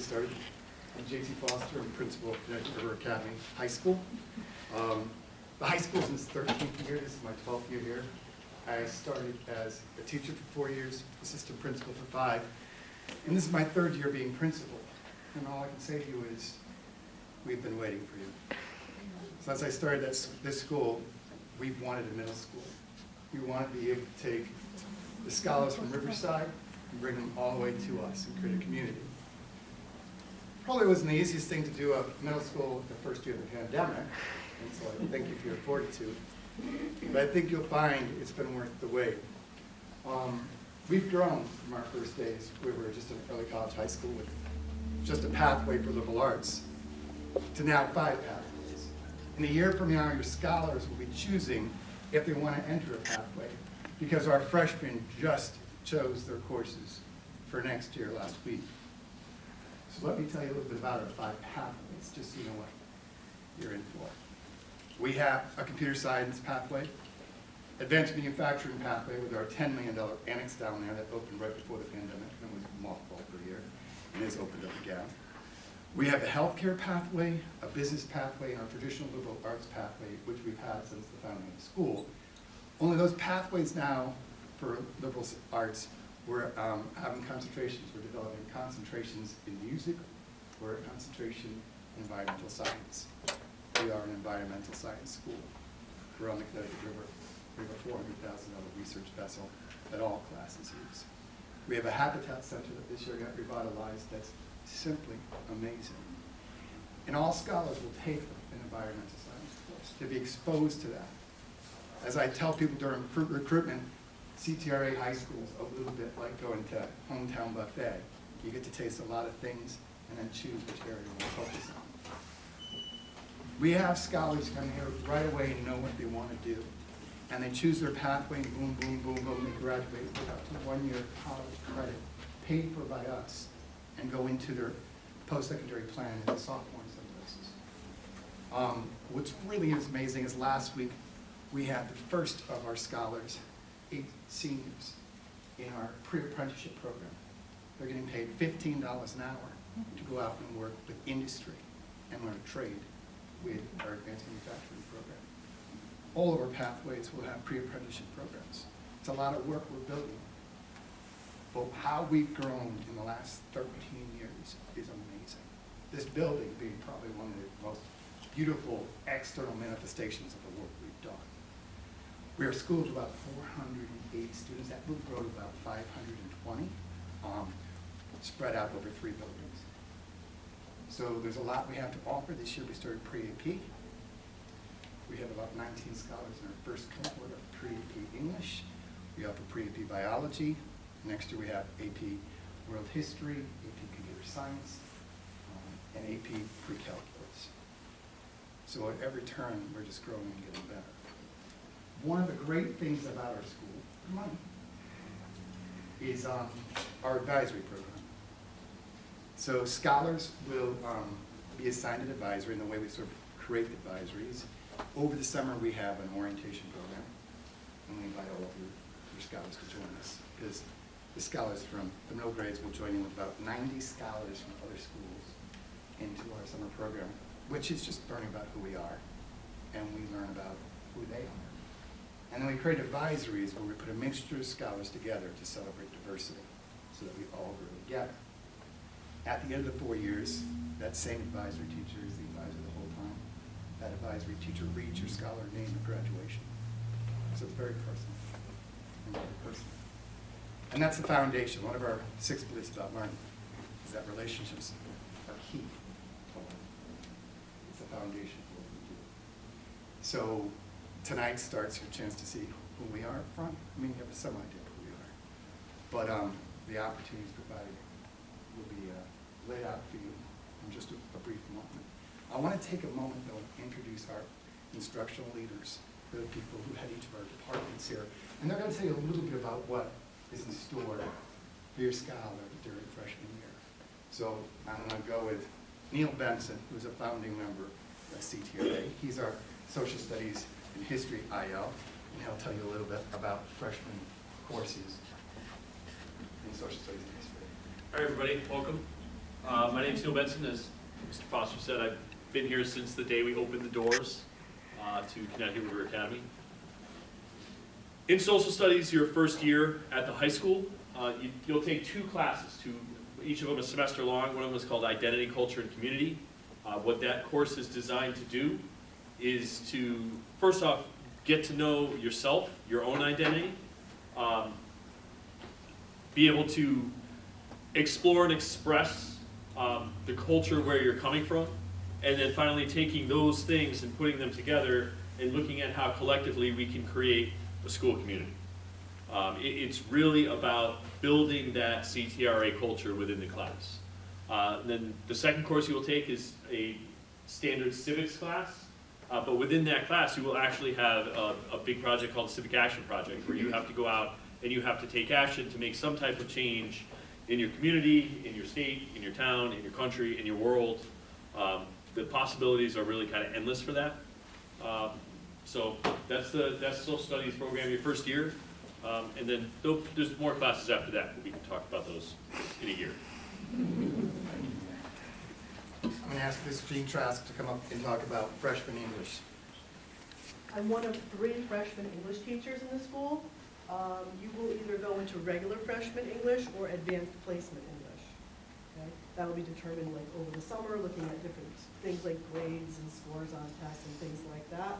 started. I'm J.T. Foster, I'm principal of Connecticut River Academy High School. The high school's in its 13th year, this is my 12th year here. I started as a teacher for 4 years, assistant principal for 5, and this is my 3rd year being principal. And all I can say to you is, we've been waiting for you. Since I started this school, we've wanted a middle school. We wanted to be able to take the scholars from Riverside and bring them all the way to us and create a community. Probably wasn't the easiest thing to do a middle school the first year of the pandemic, and so I thank you for your fortitude. But I think you'll find it's been worth the wait. We've grown from our first days. We were just an early college high school with just a pathway for liberal arts to now 5 pathways. In a year from now, your scholars will be choosing if they want to enter a pathway, because our freshmen just chose their courses for next year last week. So let me tell you a little bit about our 5 pathways, just so you know what you're in for. We have a computer science pathway, advanced manufacturing pathway with our $10 million annex down there that opened right before the pandemic and was mothballed for a year and has opened up again. We have a healthcare pathway, a business pathway, and our traditional liberal arts pathway, which we've had since the founding of the school. Only those pathways now for liberal arts, we're having concentrations. We're developing concentrations in music or a concentration in environmental science. We are an environmental science school. We're on the Connecticut River. We have a $400,000 research vessel that all classes use. We have a habitat center that this year got revitalized that's simply amazing. And all scholars will take an environmental science course to be exposed to that. As I tell people during recruitment, CTRA high school is a little bit like going to hometown buffet. You get to taste a lot of things and then choose which area you want to focus on. We have scholars come here right away and know what they want to do. And they choose their pathway and boom, boom, boom, boom, they graduate with up to 1 year college credit paid for by us and go into their post-secondary plan as a sophomore in some places. What's really amazing is last week we had the first of our scholars, 8 seniors, in our pre-apprenticeship program. They're getting paid $15 an hour to go out and work with industry and learn a trade with our advanced manufacturing program. All of our pathways will have pre-apprenticeship programs. It's a lot of work we're building. But how we've grown in the last 13 years is amazing. This building being probably one of the most beautiful external manifestations of the work we've done. We're a school of about 480 students. That will grow to about 520, spread out over 3 buildings. So there's a lot we have to offer. This year we started pre-AP. We have about 19 scholars in our first cohort of pre-AP English. We offer pre-AP Biology. Next year we have AP World History, AP Computer Science, and AP Pre-Calculus. So at every turn, we're just growing and getting better. One of the great things about our school, is our advisory program. So scholars will be assigned an advisory in the way we sort of create the advisories. Over the summer, we have an orientation program, and we invite all of your scholars to join us, because the scholars from the middle grades will join in with about 90 scholars from other schools into our summer program, which is just learning about who we are, and we learn about who they are. And then we create advisories where we put a mixture of scholars together to celebrate diversity, so that we all grow together. At the end of the 4 years, that same advisory teacher is the advisor the whole time. That advisory teacher reads your scholar name at graduation. So it's very personal. And that's the foundation. One of our 6 beliefs about learning is that relationships are key to learning. It's the foundation for what we do. So tonight starts your chance to see who we are up front. I mean, you have some idea of who we are. But the opportunities provided will be laid out for you in just a brief moment. I want to take a moment, though, and introduce our instructional leaders. They're the people who head each of our departments here. And they're going to tell you a little bit about what is in store for your scholar during freshman year. So I'm going to go with Neil Benson, who's a founding member of CTRA. He's our social studies and history IL, and he'll tell you a little bit about freshman courses in social studies and history. Hi everybody, welcome. My name's Neil Benson. As Mr. Foster said, I've been here since the day we opened the doors to Connecticut River Academy. In social studies, your first year at the high school, you'll take 2 classes, each of them a semester long. One of them is called Identity, Culture, and Community. What that course is designed to do is to, first off, get to know yourself, your own identity, be able to explore and express the culture where you're coming from, and then finally taking those things and putting them together and looking at how collectively we can create a school community. It's really about building that CTRA culture within the class. Then the second course you will take is a standard civics class, but within that class you will actually have a big project called the Civic Action Project, where you have to go out and you have to take action to make some type of change in your community, in your state, in your town, in your country, in your world. The possibilities are really kind of endless for that. So that's the social studies program your first year. And then there's more classes after that. We can talk about those in a year. I'm going to ask Ms. Jean Trask to come up and talk about freshman English. I'm one of 3 freshman English teachers in the school. You will either go into regular freshman English or advanced placement English. Okay? That will be determined like over the summer, looking at different things like grades and scores on tests and things like that.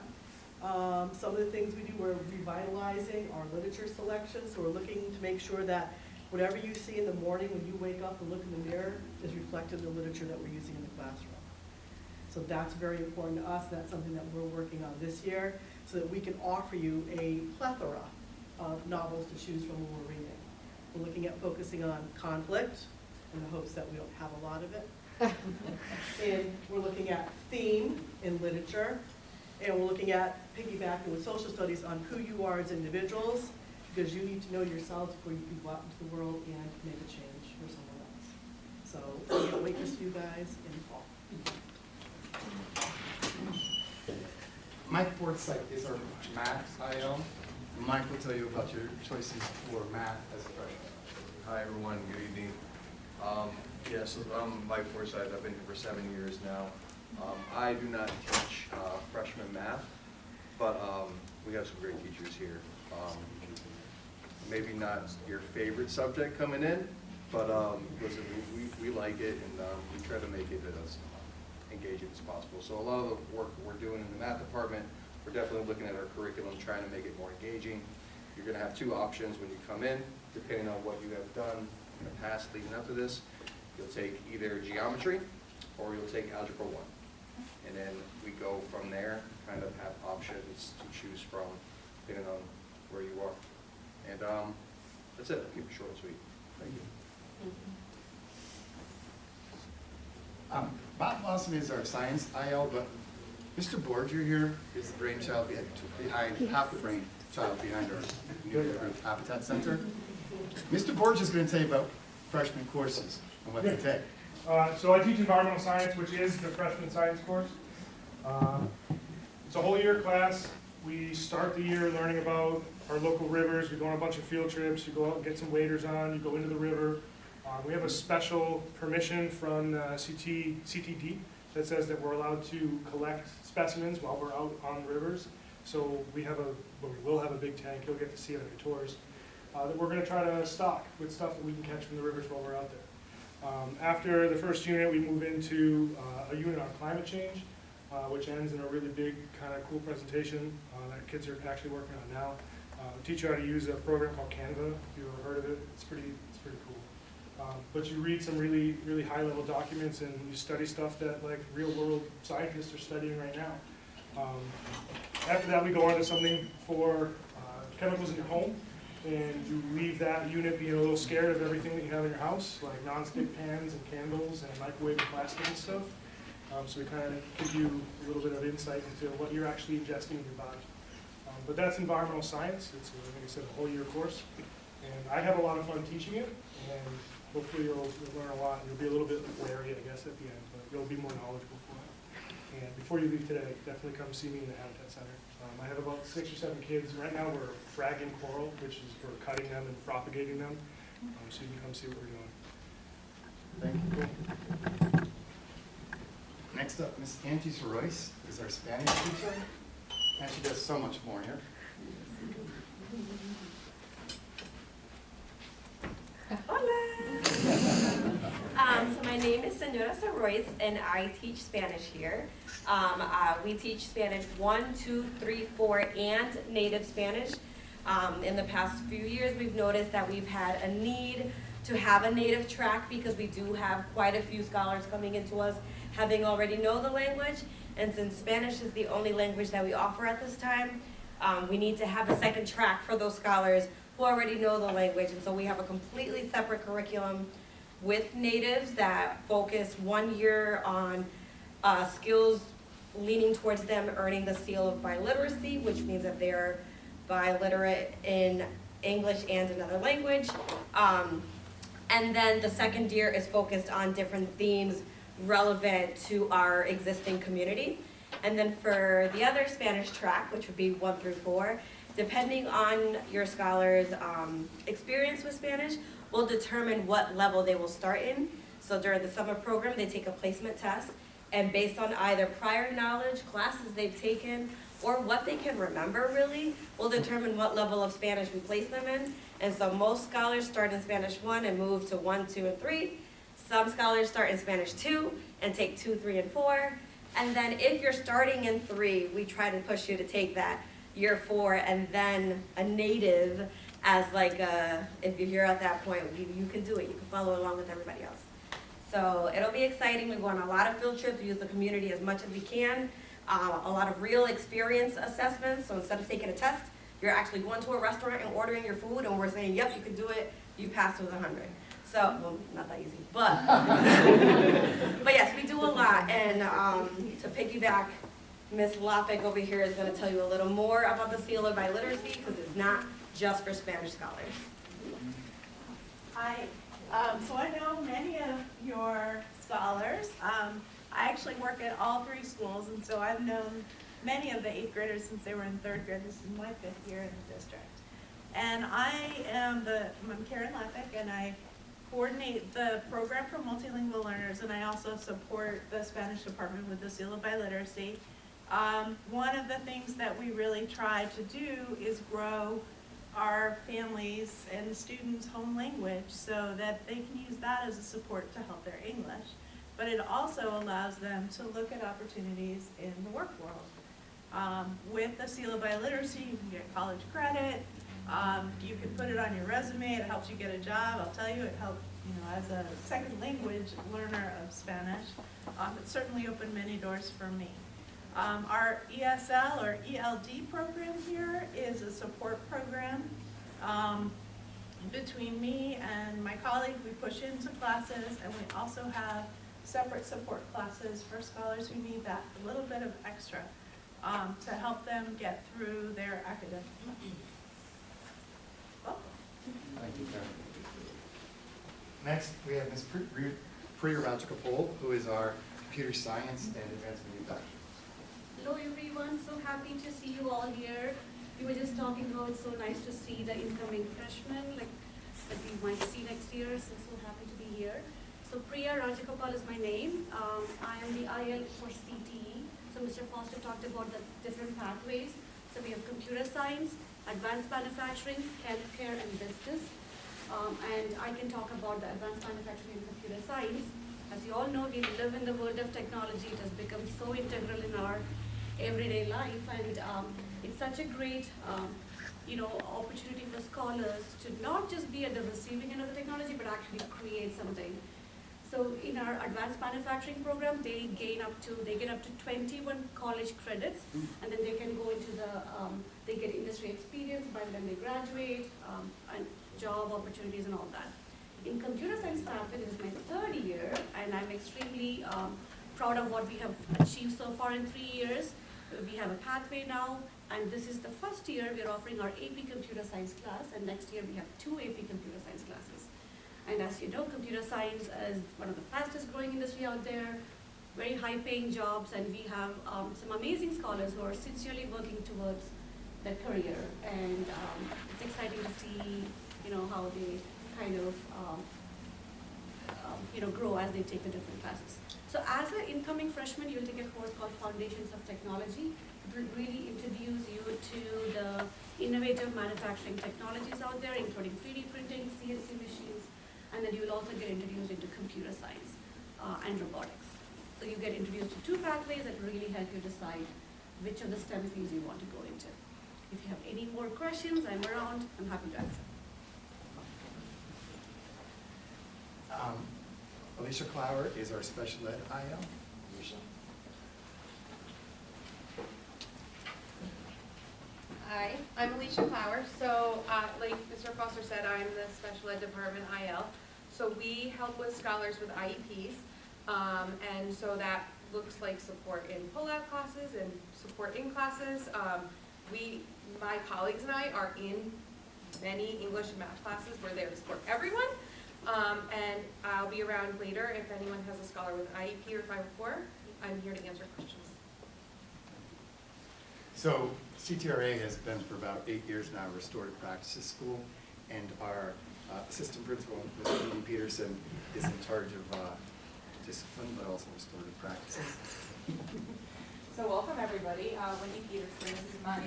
Some of the things we do, we're revitalizing our literature selection, so we're looking to make sure that whatever you see in the morning when you wake up and look in the mirror is reflected in the literature that we're using in the classroom. So that's very important to us. That's something that we're working on this year, so that we can offer you a plethora of novels to choose from when we're reading. We're looking at focusing on conflict in the hopes that we don't have a lot of it. And we're looking at theme in literature. And we're looking at piggybacking with social studies on who you are as individuals, because you need to know yourselves before you can go out into the world and make a change for someone else. So we can't wait to see you guys in fall. Mike Forsythe is our math IL. Mike will tell you about your choices for math as a freshman. Hi everyone, good evening. So I'm Mike Forsythe. I've been here for 7 years now. I do not teach freshman math, but we have some great teachers here. Maybe not your favorite subject coming in, but listen, we like it, and we try to make it as engaging as possible. So a lot of the work we're doing in the math department, we're definitely looking at our curriculum, trying to make it more engaging. You're going to have 2 options when you come in, depending on what you have done in the past leading up to this. You'll take either geometry or you'll take algebra 1. And then we go from there, kind of have options to choose from, depending on where you are. And that's it. I'll keep it short and sweet. Thank you. Bob Lawson is our science IL, but Mr. Borger here is the brainchild behind half the brainchild behind our new group Habitat Center. Mr. Borger is going to tell you about freshman courses and what they take. So I teach environmental science, which is the freshman science course. It's a whole year class. We start the year learning about our local rivers. We go on a bunch of field trips. You go out and get some waders on. You go into the river. We have a special permission from CTD that says that we're allowed to collect specimens while we're out on rivers. So we will have a big tank. You'll get to see it on your tours. That we're going to try to stock with stuff that we can catch from the rivers while we're out there. After the first unit, we move into a unit on climate change, which ends in a really big, kind of cool presentation that kids are actually working on now. Teach you how to use a program called Canva. If you've ever heard of it, it's pretty cool. But you read some really high-level documents, and you study stuff that like real-world scientists are studying right now. After that, we go on to something for chemicals in your home. And you leave that unit being a little scared of everything that you have in your house, like nonstick pans and candles and microwave and plastic and stuff. So we kind of give you a little bit of insight into what you're actually ingesting in your body. But that's environmental science. It's, like I said, a whole year course. And I have a lot of fun teaching it, and hopefully you'll learn a lot. You'll be a little bit wary, I guess, at the end, but you'll be more knowledgeable for it. And before you leave today, definitely come see me in the Habitat Center. I have about 6 or 7 kids. Right now we're fragging coral, which is for cutting them and propagating them. So you can come see what we're doing. Thank you. Next up, Miss Angie Royce is our Spanish teacher, and she does so much more here. So my name is Senora Royce, and I teach Spanish here. We teach Spanish 1, 2, 3, 4, and native Spanish. In the past few years, we've noticed that we've had a need to have a native track because we do have quite a few scholars coming into us having already know the language. And since Spanish is the only language that we offer at this time, we need to have a second track for those scholars who already know the language. And so we have a completely separate curriculum with natives that focus 1 year on skills leaning towards them earning the seal of biliteracy, which means that they're biliterate in English and another language. And then the second year is focused on different themes relevant to our existing community. And then for the other Spanish track, which would be 1 through 4, depending on your scholar's experience with Spanish, will determine what level they will start in. So during the summer program, they take a placement test, and based on either prior knowledge, classes they've taken, or what they can remember really, will determine what level of Spanish we place them in. And so most scholars start in Spanish 1 and move to 1, 2, and 3. Some scholars start in Spanish 2 and take 2, 3, and 4. And then if you're starting in 3, we try to push you to take that year 4 and then a native as like a, if you're here at that point, you can do it. You can follow along with everybody else. So it'll be exciting. We go on a lot of field trips, use the community as much as we can. A lot of real experience assessments. So instead of taking a test, you're actually going to a restaurant and ordering your food, and we're saying, yep, you can do it. You passed with 100. So, well, not that easy, but but yes, we do a lot. And to piggyback, Ms. Lapik over here is going to tell you a little more about the seal of biliteracy, because it's not just for Spanish scholars. Hi. So I know many of your scholars. I actually work at all 3 schools, and so I've known many of the 8th graders since they were in 3rd grade. This is my 5th year in the district. And I'm Karen Lapik, and I coordinate the program for multilingual learners, and I also support the Spanish department with the seal of biliteracy. One of the things that we really try to do is grow our families and students' home language so that they can use that as a support to help their English. But it also allows them to look at opportunities in the work world. With the seal of biliteracy, you can get college credit. You can put it on your resume. It helps you get a job. I'll tell you, it helped, as a second language learner of Spanish. It certainly opened many doors for me. Our ESL or ELD program here is a support program. Between me and my colleague, we push into classes, and we also have separate support classes for scholars who need that little bit of extra to help them get through their academic. Thank you, Karen. Next, we have Ms. Priya Rajagopal, who is our computer science and advanced manufacturing. Hello everyone, so happy to see you all here. We were just talking about it's so nice to see the incoming freshmen like that we might see next year, so happy to be here. So Priya Rajagopal is my name. I am the IL for CTE. So Mr. Foster talked about the different pathways. So we have computer science, advanced manufacturing, healthcare, and business. And I can talk about the advanced manufacturing and computer science. As you all know, we live in the world of technology. It has become so integral in our everyday life, and it's such a great opportunity for scholars to not just be at the receiving end of the technology, but actually create something. So in our advanced manufacturing program, they get up to 21 college credits, and then they can go into they get industry experience by the time they graduate, and job opportunities and all that. In computer science pathway, this is my 3rd year, and I'm extremely proud of what we have achieved so far in 3 years. We have a pathway now, and this is the first year we're offering our AP Computer Science class, and next year we have 2 AP Computer Science classes. And as you know, computer science is one of the fastest growing industry out there, very high paying jobs, and we have some amazing scholars who are sincerely working towards their career. And it's exciting to see, how they kind of grow as they take the different classes. So as an incoming freshman, you'll take a course called Foundations of Technology. It will really introduce you to the innovative manufacturing technologies out there, including 3D printing, CNC machines, and then you will also get introduced into computer science and robotics. So you get introduced to 2 pathways that really help you decide which of the STEM fields you want to go into. If you have any more questions, I'm around, I'm happy to answer. Alicia Clower is our special ed IL. Alicia. Hi, I'm Alicia Clower. So, like Mr. Foster said, I'm the special ed department IL. So we help with scholars with IEPs, and so that looks like support in pull-out classes and support in classes. My colleagues and I are in many English and math classes. We're there to support everyone. And I'll be around later if anyone has a scholar with IEP or 504. I'm here to answer questions. So CTRA has been for about 8 years now a restorative practices school, and our assistant principal, Ms. Judy Peterson, is in charge of discipline, but also restorative practices. So welcome everybody. Wendy Peterson. This is my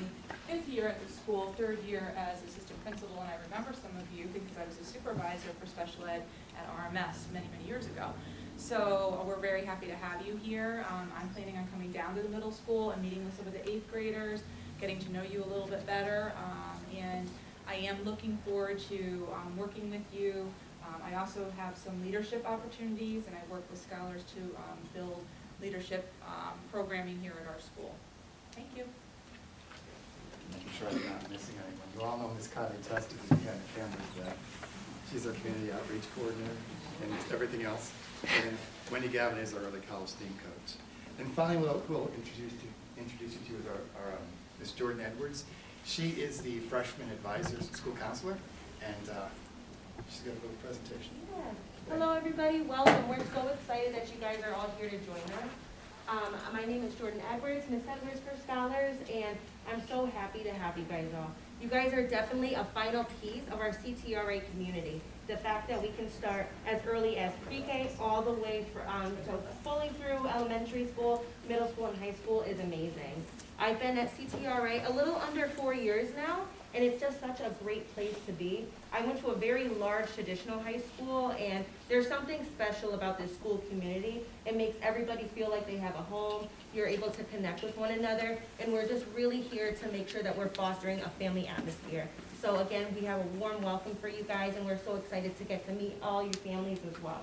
5th year at the school, 3rd year as assistant principal, and I remember some of you because I was a supervisor for special ed at RMS many, many years ago. So we're very happy to have you here. I'm planning on coming down to the middle school and meeting with some of the 8th graders, getting to know you a little bit better, and I am looking forward to working with you. I also have some leadership opportunities, and I work with scholars to build leadership programming here at our school. Thank you. Making sure I'm not missing anyone. You all know Ms. Connie Test is behind the cameras there. She's our community outreach coordinator and everything else. And Wendy Gavin is our early college theme coach. And finally, we'll introduce you to is our Ms. Jordan Edwards. She is the freshman advisor, school counselor, and she's got a little presentation. Yeah. Hello, everybody. Welcome. We're so excited that you guys are all here to join us. My name is Jordan Edwards, Miss Edwards for Scholars, and I'm so happy to have you guys all. You guys are definitely a vital piece of our CTRA community. The fact that we can start as early as pre-K all the way to fully through elementary school, middle school, and high school is amazing. I've been at CTRA a little under 4 years now, and it's just such a great place to be. I went to a very large traditional high school, and there's something special about this school community. It makes everybody feel like they have a home. You're able to connect with one another, and we're just really here to make sure that we're fostering a family atmosphere. So again, we have a warm welcome for you guys, and we're so excited to get to meet all your families as well.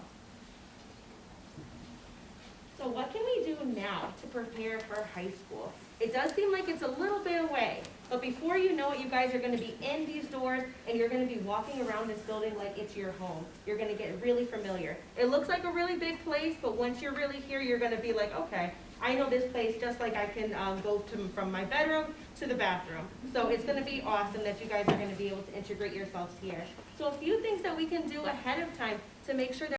So what can we do now to prepare for high school? It does seem like it's a little bit away, but before you know it, you guys are going to be in these doors and you're going to be walking around this building like it's your home. You're going to get really familiar. It looks like a really big place, but once you're really here, you're going to be like, okay, I know this place just like I can go from my bedroom to the bathroom. So it's going to be awesome that you guys are going to be able to integrate yourselves here. So a few things that we can do ahead of time to make sure that